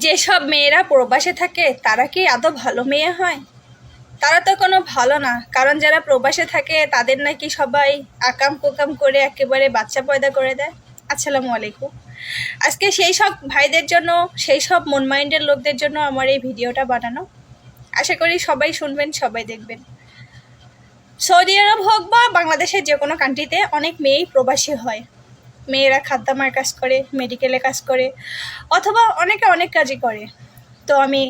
যেসব মেয়েরা প্রবাসে থাকে তারা কি আদৌ ভালো মেয়ে হয়? তারা তো কোনো ভালো না, কারণ যারা প্রবাসে থাকে তাদের নাকি সবাই আকাম কুকাম করে একেবারে বাচ্চা পয়দা করে দেয়। আসসালামু আলাইকুম। আজকে সেই সব ভাইদের জন্য, সেই সব মন মাইন্ডের লোকদের জন্য আমার এই ভিডিওটা বানানো। আশা করি সবাই শুনবেন, সবাই দেখবেন। সৌদি আরব হোক বা বাংলাদেশের যে কোনো কান্ট্রিতে অনেক মেয়েই প্রবাসী হয়। মেয়েরা খাদ্যামার কাজ করে, মেডিকেলে কাজ করে, অথবা অনেকে অনেক কাজই করে। তো আমি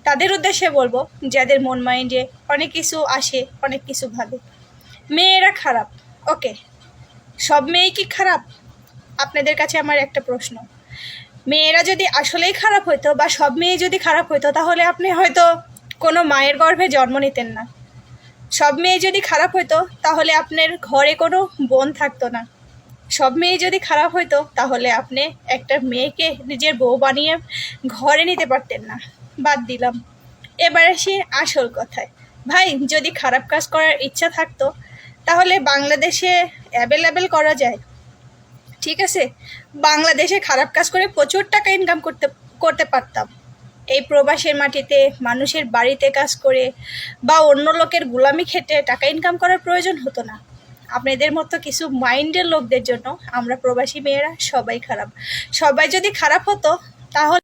তাদের উদ্দেশ্যে বলবো, যাদের মন মাইন্ডে অনেক কিছু আসে, অনেক কিছু ভাবে মেয়েরা খারাপ। ওকে, সব মেয়ে কি খারাপ? আপনাদের কাছে আমার একটা প্রশ্ন। মেয়েরা যদি আসলেই খারাপ হইতো বা সব মেয়ে যদি খারাপ হইতো, তাহলে আপনি হয়তো কোনো মায়ের গর্ভে জন্ম নিতেন না। সব মেয়ে যদি খারাপ হইতো তাহলে আপনার ঘরে কোনো বোন থাকতো না। সব মেয়ে যদি খারাপ হইতো তাহলে আপনি একটা মেয়েকে নিজের বউ বানিয়ে ঘরে নিতে পারতেন না। বাদ দিলাম, এবার আসি আসল কথায়। ভাই, যদি খারাপ কাজ করার ইচ্ছা থাকতো তাহলে বাংলাদেশে অ্যাভেলেবেল করা যায়, ঠিক আছে? বাংলাদেশে খারাপ কাজ করে প্রচুর টাকা ইনকাম করতে করতে পারতাম। এই প্রবাসের মাটিতে মানুষের বাড়িতে কাজ করে বা অন্য লোকের গোলামি খেটে টাকা ইনকাম করার প্রয়োজন হতো না। আপনাদের মতো কিছু মাইন্ডের লোকদের জন্য আমরা প্রবাসী মেয়েরা সবাই খারাপ। সবাই যদি খারাপ হতো তাহলে